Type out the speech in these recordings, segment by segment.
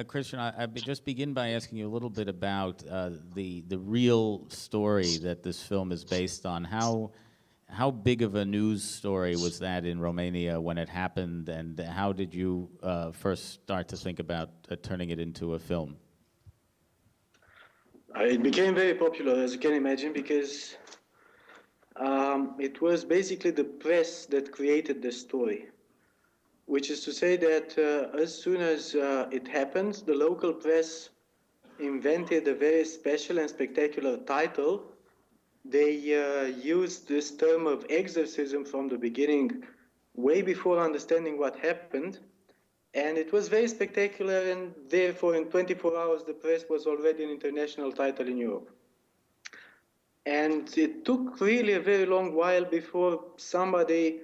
Christian, just begin by asking you a little bit about the real story that this film is based on. How big of a news story was that in Romania when it happened, and how did you first start to think about turning it into a film? It became very popular, as you can imagine, because it was basically the press that created the story. Which is to say that as soon as it happened, the local press invented a very special and spectacular title. They used this term of exorcism from the beginning, way before understanding what happened. And it was very spectacular, and therefore in 24 hours the press was already an international title in Europe. And it took really a very long while before somebody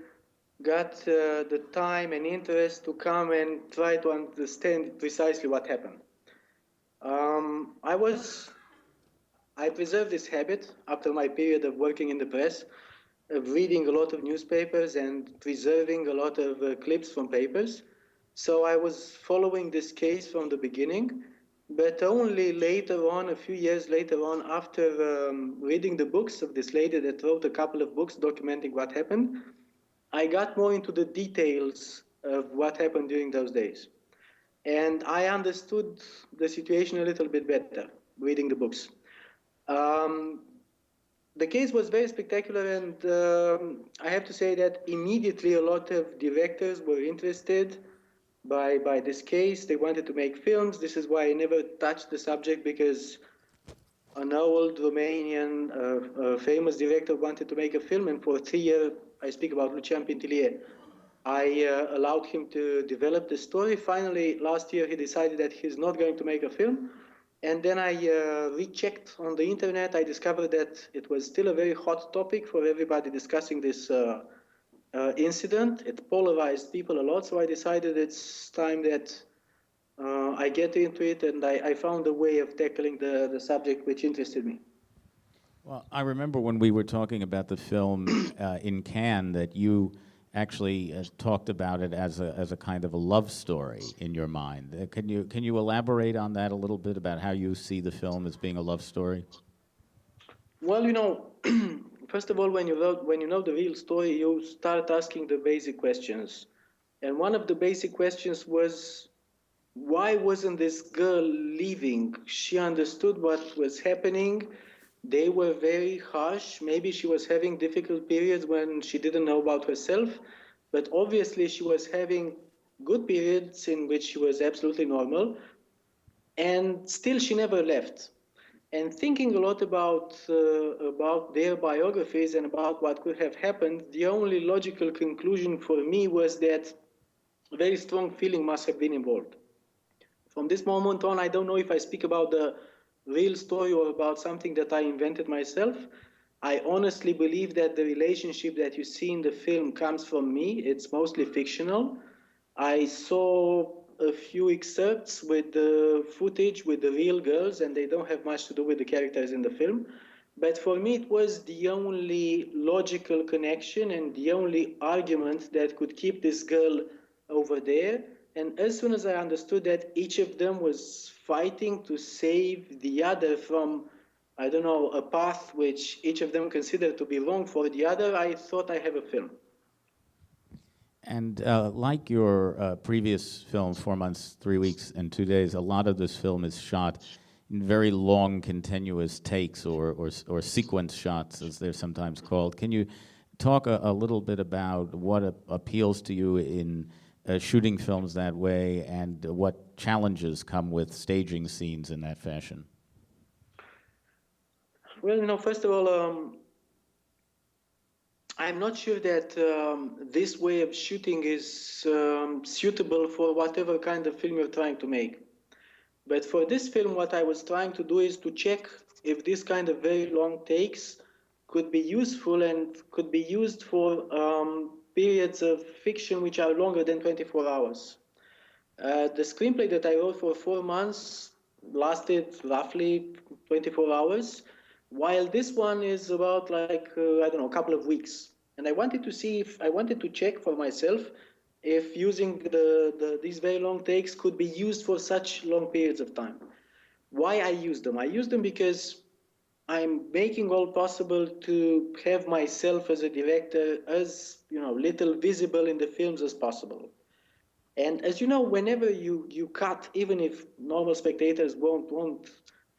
got the time and interest to come and try to understand precisely what happened. I preserved this habit after my period of working in the press, of reading a lot of newspapers and preserving a lot of clips from papers. So I was following this case from the beginning, but only later on, a few years later on, after reading the books of this lady that wrote a couple of books documenting what happened, I got more into the details of what happened during those days. And I understood the situation a little bit better reading the books. The case was very spectacular, and I have to say that immediately a lot of directors were interested by this case. They wanted to make films. This is why I never touched the subject, because an old Romanian famous director wanted to make a film, and for 3 years, I speak about Lucian Pintilie, I allowed him to develop the story. Finally, last year, he decided that he's not going to make a film. And then I rechecked on the internet. I discovered that it was still a very hot topic for everybody discussing this incident. It polarized people a lot, so I decided it's time that I get into it, and I found a way of tackling the subject which interested me. Well, I remember when we were talking about the film in Cannes that you actually talked about it as a kind of a love story in your mind. Can you elaborate on that a little bit about how you see the film as being a love story? Well, first of all, when you know the real story, you start asking the basic questions. And one of the basic questions was, why wasn't this girl leaving? She understood what was happening. They were very harsh. Maybe she was having difficult periods when she didn't know about herself, but obviously she was having good periods in which she was absolutely normal, and still she never left. And thinking a lot about their biographies and about what could have happened, the only logical conclusion for me was that a very strong feeling must have been involved. From this moment on, I don't know if I speak about the real story or about something that I invented myself. I honestly believe that the relationship that you see in the film comes from me. It's mostly fictional. I saw a few excerpts with the footage with the real girls, and they don't have much to do with the characters in the film. But for me, it was the only logical connection and the only argument that could keep this girl over there. And as soon as I understood that each of them was fighting to save the other from, I don't know, a path which each of them considered to be wrong for the other, I thought I have a film. And like your previous film, 4 Months, 3 Weeks, and 2 Days, a lot of this film is shot in very long, continuous takes or sequence shots, as they're sometimes called. Can you talk a little bit about what appeals to you in shooting films that way, and what challenges come with staging scenes in that fashion? Well, first of all, I'm not sure that this way of shooting is suitable for whatever kind of film you're trying to make. But for this film, what I was trying to do is to check if this kind of very long takes could be useful and could be used for periods of fiction which are longer than 24 hours. The screenplay that I wrote for 4 months lasted roughly 24 hours, while this one is about like, I don't know, a couple of weeks. And I wanted to check for myself if using these very long takes could be used for such long periods of time. Why I use them? I use them because I'm making all possible to have myself as a director as little visible in the films as possible. And as you know, whenever you cut, even if normal spectators won't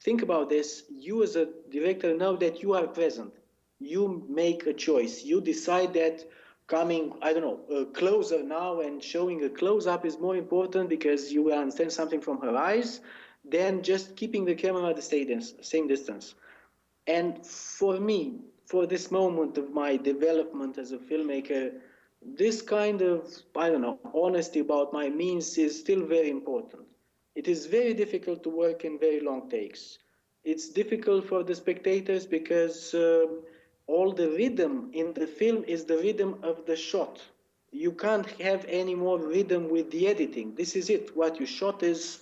think about this, you as a director know that you are present. You make a choice. You decide that coming, I don't know, closer now and showing a close up is more important because you will understand something from her eyes than just keeping the camera at the same distance. And for me, for this moment of my development as a filmmaker, this kind of, I don't know, honesty about my means is still very important. It is very difficult to work in very long takes. It's difficult for the spectators because all the rhythm in the film is the rhythm of the shot. You can't have any more rhythm with the editing. This is it. What you shot is,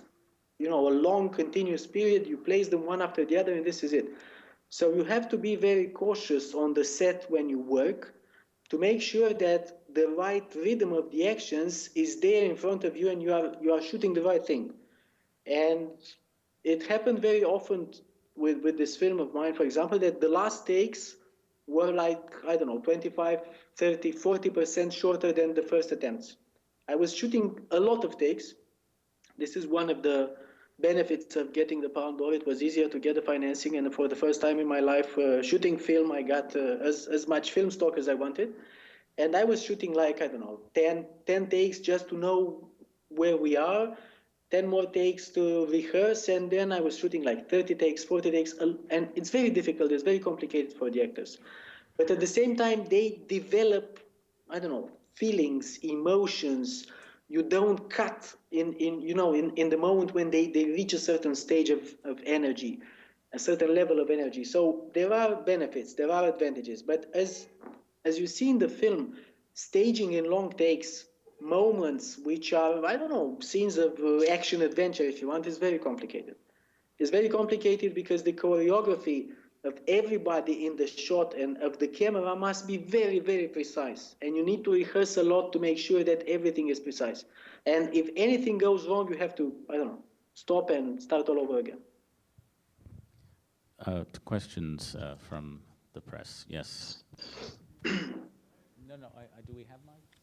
a long continuous period. You place them one after the other, and this is it. So you have to be very cautious on the set when you work to make sure that the right rhythm of the actions is there in front of you and you are shooting the right thing. And it happened very often with this film of mine, for example, that the last takes were like, I don't know, 25, 30, 40% shorter than the first attempts. I was shooting a lot of takes. This is one of the benefits of getting the Palme d'Or. It was easier to get the financing, and for the first time in my life, shooting film, I got as much film stock as I wanted. And I was shooting like, I don't know, 10 takes just to know where we are, 10 more takes to rehearse, and then I was shooting like 30 takes, 40 takes, and it's very difficult, it's very complicated for the actors. But at the same time, they develop, I don't know, feelings, emotions. You don't cut in the moment when they reach a certain stage of energy, a certain level of energy. So there are benefits, there are advantages. But as you see in the film, staging in long takes moments which are, I don't know, scenes of action adventure, if you want, is very complicated. It's very complicated because the choreography of everybody in the shot and of the camera must be very, very precise. And you need to rehearse a lot to make sure that everything is precise. And if anything goes wrong, you have to, I don't know, stop and start all over again. Questions from the press? Yes. No, do we have mics?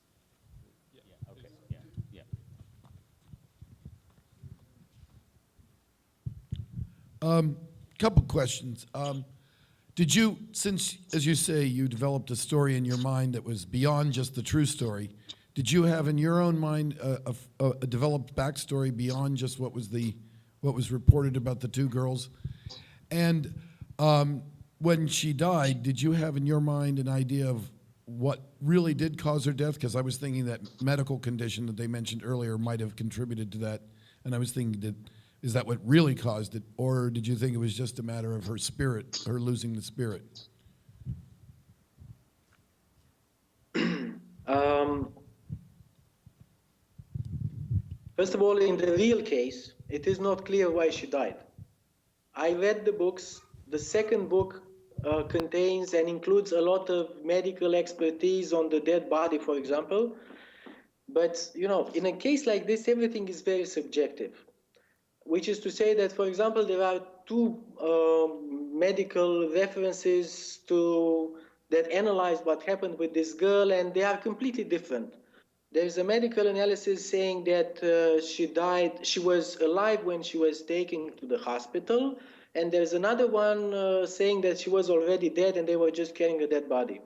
Yeah, okay, yeah. Couple questions. Did you, since, as you say, you developed a story in your mind that was beyond just the true story, did you have in your own mind a developed backstory beyond just what was reported about the two girls? And when she died, did you have in your mind an idea of what really did cause her death? Because I was thinking that medical condition that they mentioned earlier might have contributed to that, and I was thinking, is that what really caused it, or did you think it was just a matter of her spirit, her losing the spirit? First of all, in the real case, it is not clear why she died. I read the books. The second book contains and includes a lot of medical expertise on the dead body, for example. But, in a case like this, everything is very subjective, which is to say that, for example, there are two medical references that analyze what happened with this girl, and they are completely different. There's a medical analysis saying that she died, she was alive when she was taken to the hospital, and there's another one saying that she was already dead and they were just carrying a dead body.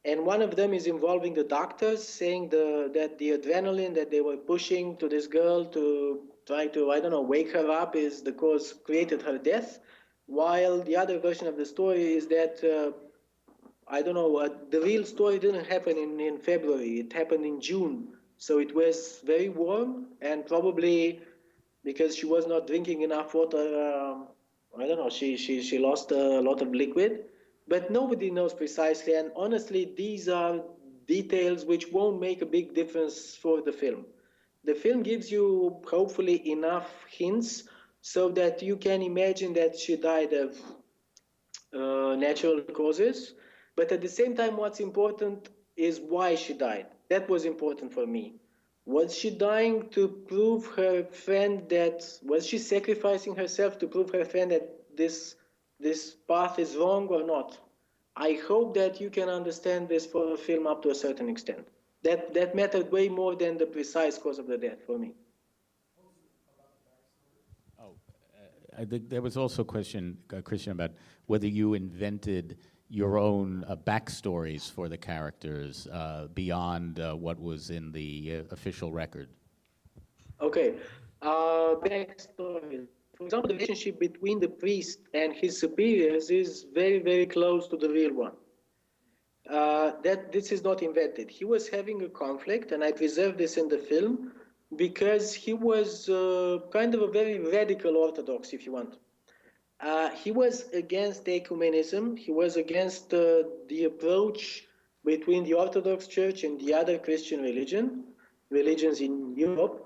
And one of them is involving the doctors, saying that the adrenaline that they were pushing to this girl to try to, I don't know, wake her up is the cause created her death. While the other version of the story is that, I don't know, the real story didn't happen in February. It happened in June. So it was very warm, and probably because she was not drinking enough water, I don't know, she lost a lot of liquid. But nobody knows precisely, and honestly, these are details which won't make a big difference for the film. The film gives you, hopefully, enough hints so that you can imagine that she died of natural causes. But at the same time, what's important is why she died. That was important for me. Was she dying to prove her friend that, was she sacrificing herself to prove her friend that this path is wrong or not? I hope that you can understand this for a film up to a certain extent. That mattered way more than the precise cause of the death for me. I think there was also a question, Christian, about whether you invented your own backstories for the characters beyond what was in the official record. Okay, backstory. For example, the relationship between the priest and his superiors is very, very close to the real one. That this is not invented. He was having a conflict, and I preserve this in the film because he was kind of a very radical Orthodox, if you want. He was against ecumenism. He was against the approach between the Orthodox Church and the other Christian religions in Europe.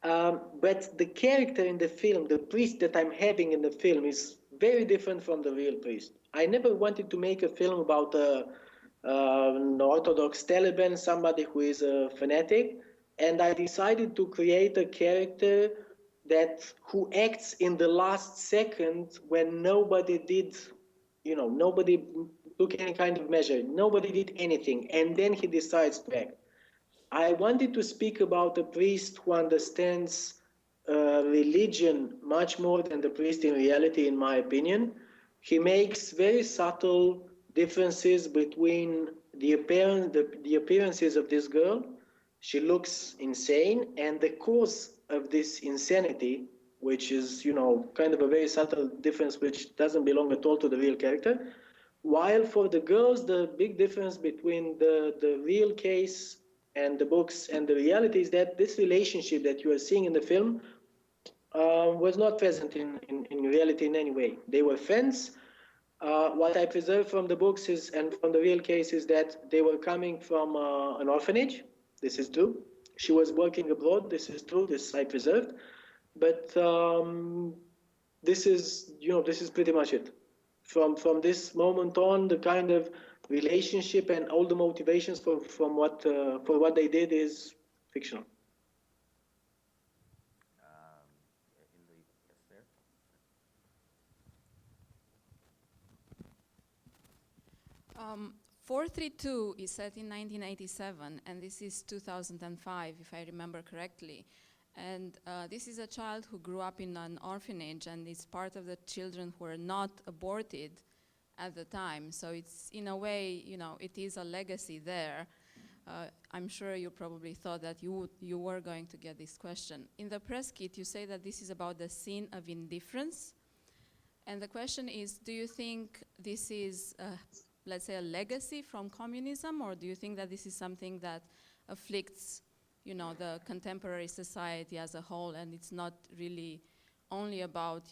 But the character in the film, the priest that I'm having in the film, is very different from the real priest. I never wanted to make a film about an Orthodox Taliban, somebody who is a fanatic, and I decided to create a character who acts in the last second when nobody did, nobody took any kind of measure, nobody did anything, and then he decides to act. I wanted to speak about a priest who understands religion much more than the priest in reality, in my opinion. He makes very subtle differences between the appearances of this girl. She looks insane, and the cause of this insanity, which is, kind of a very subtle difference which doesn't belong at all to the real character. While for the girls, the big difference between the real case and the books and the reality is that this relationship that you are seeing in the film was not present in reality in any way. They were friends. What I preserve from the books and from the real case is that they were coming from an orphanage. This is true. She was working abroad. This is true. This I preserved. But this is pretty much it. From this moment on, the kind of relationship and all the motivations for what they did is fictional. Yes, 432 is set in 1987, and this is 2005, if I remember correctly. And this is a child who grew up in an orphanage and is part of the children who were not aborted at the time. So it's, in a way, it is a legacy there. I'm sure you probably thought that you were going to get this question. In the press kit, you say that this is about the sin of indifference. And the question is, do you think this is, let's say, a legacy from communism, or do you think that this is something that afflicts, the contemporary society as a whole, and it's not really only about,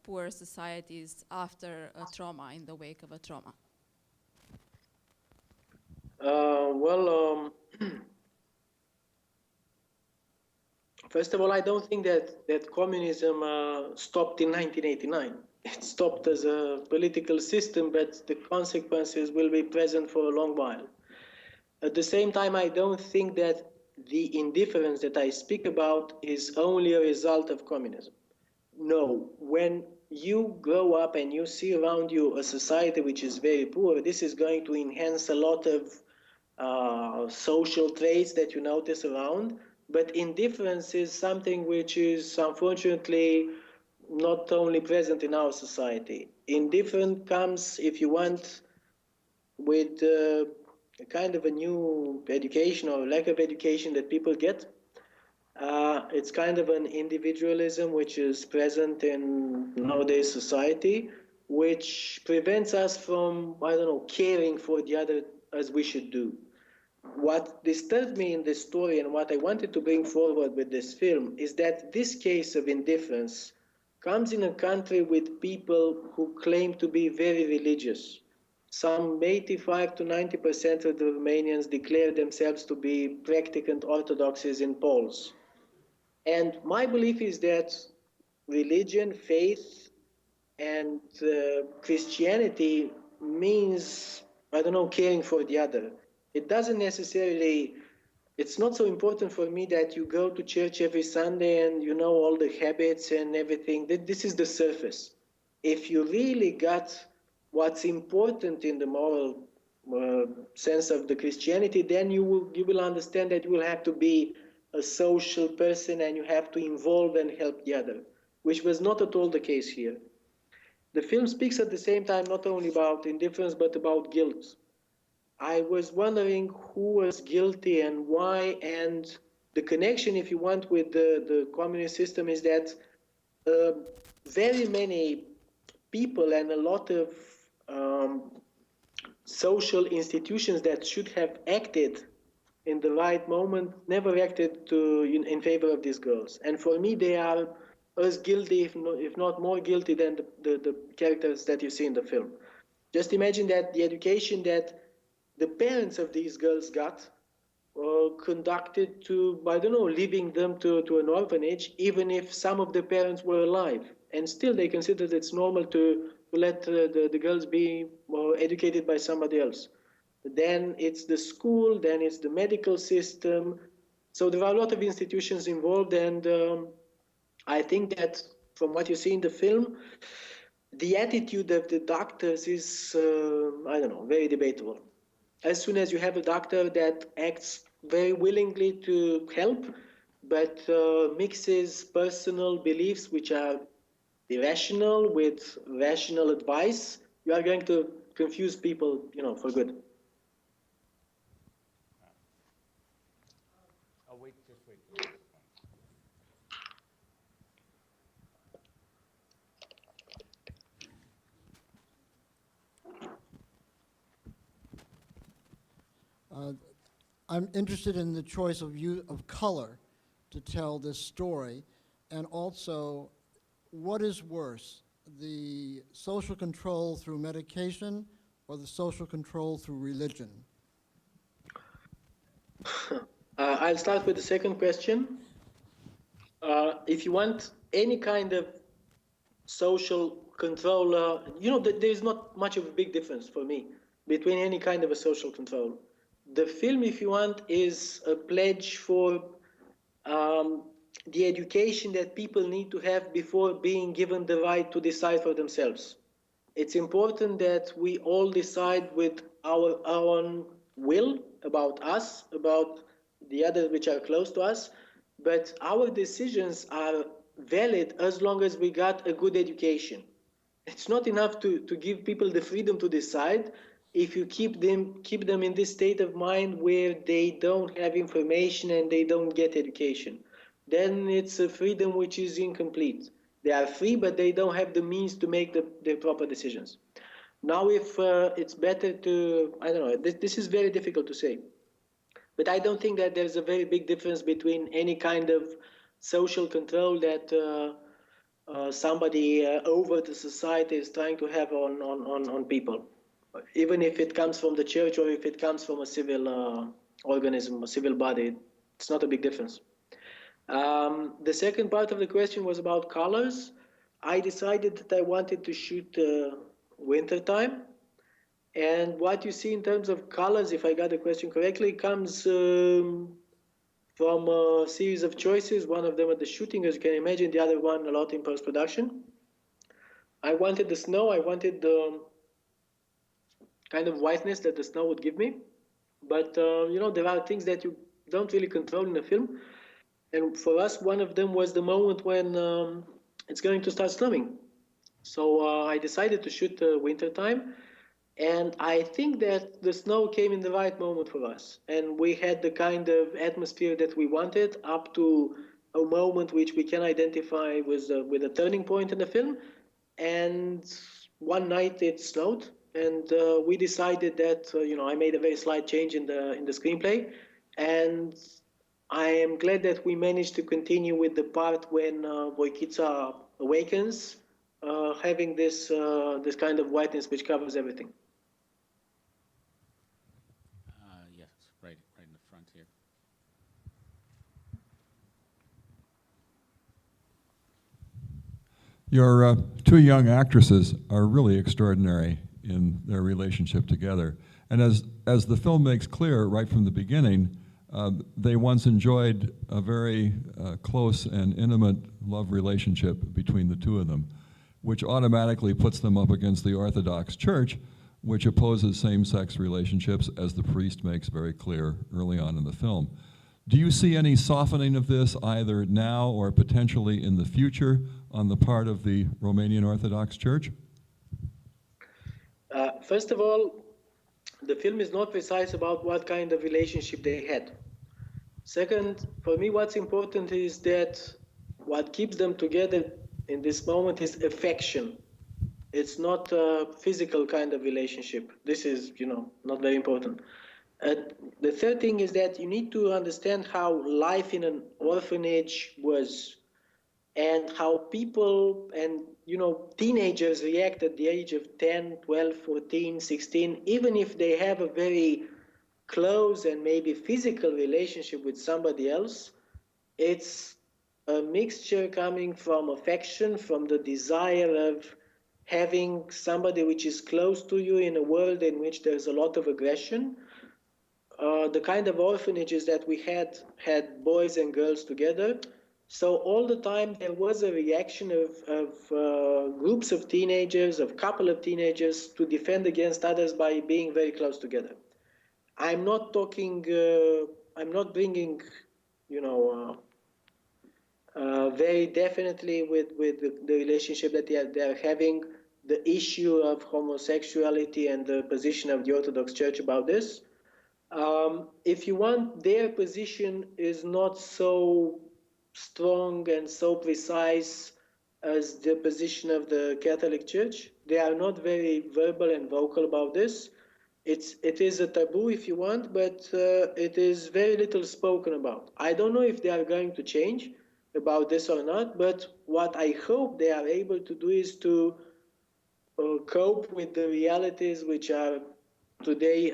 poor societies after a trauma, in the wake of a trauma? First of all, I don't think that communism stopped in 1989. It stopped as a political system, but the consequences will be present for a long while. At the same time, I don't think that the indifference that I speak about is only a result of communism. No, when you grow up and you see around you a society which is very poor, this is going to enhance a lot of social traits that you notice around. But indifference is something which is unfortunately not only present in our society. Indifference comes, if you want, with a kind of a new education or lack of education that people get. It's kind of an individualism which is present in nowadays society, which prevents us from, caring for the other as we should do. What disturbed me in this story and what I wanted to bring forward with this film is that this case of indifference comes in a country with people who claim to be very religious. Some 85 to 90% of the Romanians declare themselves to be practicant Orthodoxes in polls. And my belief is that religion, faith, and Christianity means, caring for the other. It doesn't necessarily it's not so important for me that you go to church every Sunday and you know all the habits and everything. This is the surface. If you really got what's important in the moral sense of the Christianity, then you will understand that you will have to be a social person and you have to involve and help the other, which was not at all the case here. The film speaks at the same time not only about indifference but about guilt. I was wondering who was guilty and why, and the connection, if you want, with the communist system is that very many people and a lot of social institutions that should have acted in the right moment never acted in favor of these girls. And for me, they are as guilty, if not more guilty, than the characters that you see in the film. Just imagine that the education that the parents of these girls got conducted to, I don't know, leaving them to an orphanage, even if some of the parents were alive. And still they considered it's normal to let the girls be educated by somebody else. Then it's the school, then it's the medical system. So there are a lot of institutions involved, and I think that from what you see in the film, the attitude of the doctors is, I don't know, very debatable. As soon as you have a doctor that acts very willingly to help, but mixes personal beliefs, which are irrational, with rational advice, you are going to confuse people, for good. Oh, wait. I'm interested in the choice of color to tell this story, and also what is worse, the social control through medication or the social control through religion? I'll start with the second question. If you want any kind of social control, there's not much of a big difference for me between any kind of a social control. The film, if you want, is a pledge for the education that people need to have before being given the right to decide for themselves. It's important that we all decide with our own will about us, about the others which are close to us, but our decisions are valid as long as we got a good education. It's not enough to give people the freedom to decide if you keep them in this state of mind where they don't have information and they don't get education. Then it's a freedom which is incomplete. They are free, but they don't have the means to make the proper decisions. Now, if it's better to, I don't know, this is very difficult to say. But I don't think that there's a very big difference between any kind of social control that somebody over the society is trying to have on people. Even if it comes from the church or if it comes from a civil organism, a civil body, it's not a big difference. The second part of the question was about colors. I decided that I wanted to shoot wintertime. And what you see in terms of colors, if I got the question correctly, comes from a series of choices. One of them at the shooting, as you can imagine, the other one a lot in post-production. I wanted the snow. I wanted the kind of whiteness that the snow would give me. But, there are things that you don't really control in the film. And for us, one of them was the moment when it's going to start snowing. So I decided to shoot wintertime. And I think that the snow came in the right moment for us. And we had the kind of atmosphere that we wanted up to a moment which we can identify with a turning point in the film. And one night it snowed. And we decided that, I made a very slight change in the screenplay. And I am glad that we managed to continue with the part when Voykica awakens, having this kind of whiteness which covers everything. Yes, right in the front here. Your two young actresses are really extraordinary in their relationship together. And as the film makes clear right from the beginning, They once enjoyed a very close and intimate love relationship between the two of them, which automatically puts them up against the Orthodox Church, which opposes same-sex relationships, as the priest makes very clear early on in the film. Do you see any softening of this either now or potentially in the future on the part of the Romanian Orthodox Church? First of all, the film is not precise about what kind of relationship they had. Second, for me, what's important is that what keeps them together in this moment is affection. It's not a physical kind of relationship. This is, not very important. The third thing is that you need to understand how life in an orphanage was, and how people and teenagers react at the age of 10, 12, 14, 16, even if they have a very close and maybe physical relationship with somebody else. It's a mixture coming from affection, from the desire of having somebody which is close to you in a world in which there's a lot of aggression. The kind of orphanages that we had boys and girls together. So all the time there was a reaction of groups of teenagers, of couple of teenagers, to defend against others by being very close together. I'm not talking, I'm not bringing, very definitely with the relationship that they are having, the issue of homosexuality and the position of the Orthodox Church about this. If you want, their position is not so strong and so precise as the position of the Catholic Church. They are not very verbal and vocal about this. It is a taboo, if you want, but it is very little spoken about. I don't know if they are going to change about this or not, but what I hope they are able to do is to cope with the realities which are today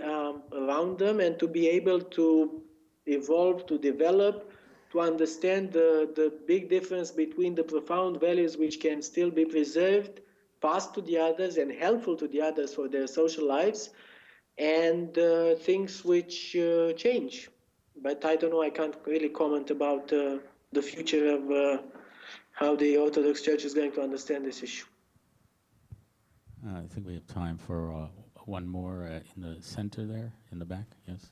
around them, and to be able to evolve, to develop, to understand the big difference between the profound values which can still be preserved, passed to the others and helpful to the others for their social lives, and things which change. But I don't know, I can't really comment about the future of how the Orthodox Church is going to understand this issue. I think we have time for one more in the center there, in the back, yes.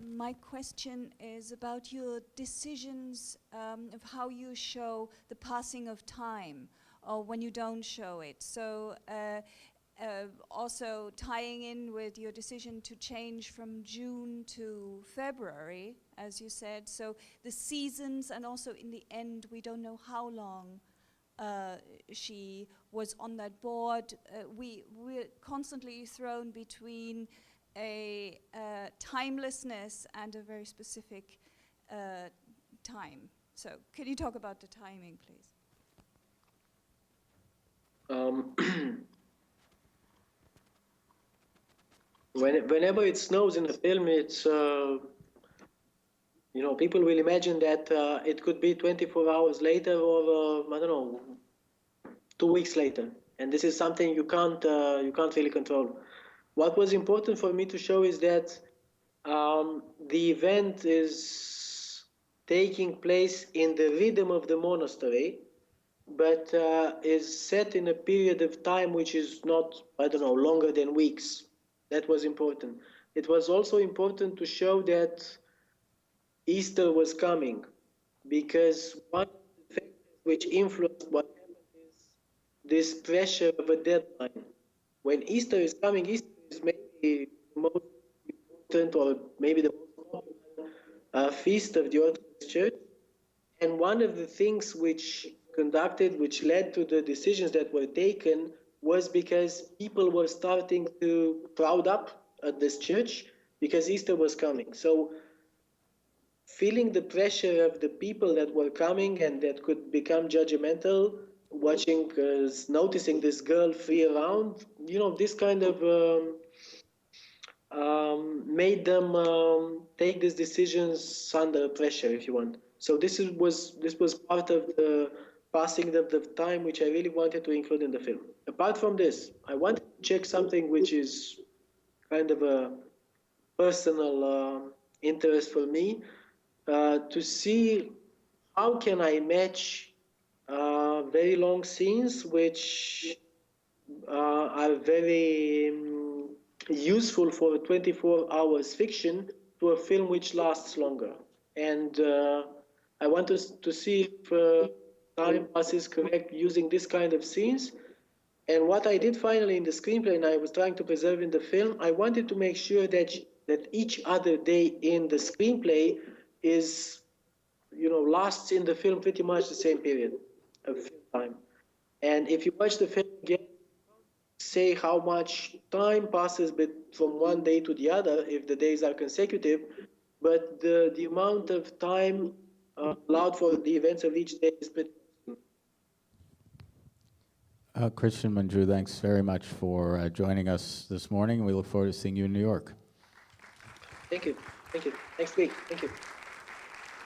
My question is about your decisions of how you show the passing of time, or when you don't show it. So also tying in with your decision to change from June to February, as you said. So the seasons, and also in the end, we don't know how long she was on that board. We're constantly thrown between a timelessness and a very specific time. So could you talk about the timing, please? Whenever it snows in a film, it's, people will imagine that it could be 24 hours later or, I don't know, 2 weeks later. And this is something you can't really control. What was important for me to show is that the event is taking place in the rhythm of the monastery, but is set in a period of time which is not, longer than weeks. That was important. It was also important to show that Easter was coming, because one of the factors which influenced what happened is this pressure of a deadline. When Easter is coming, Easter is maybe the most important, or maybe the most popular feast of the Orthodox Church. And one of the things which led to the decisions that were taken, was because people were starting to crowd up at this church because Easter was coming. So feeling the pressure of the people that were coming and that could become judgmental, watching, noticing this girl free around, this kind of made them take these decisions under pressure, if you want. So this was part of the passing of the time which I really wanted to include in the film. Apart from this, I wanted to check something which is kind of a personal interest for me, to see how can I match very long scenes which are very useful for 24 hours fiction to a film which lasts longer. And I want to see if time passes correct using this kind of scenes. And what I did finally in the screenplay, and I was trying to preserve in the film, I wanted to make sure that each other day in the screenplay is, lasts in the film pretty much the same period of time. And if you watch the film again, say how much time passes from one day to the other if the days are consecutive, but the amount of time allowed for the events of each day is pretty. Cristian Mungiu, thanks very much for joining us this morning. We look forward to seeing you in New York. Thank you. Next week. Thank you.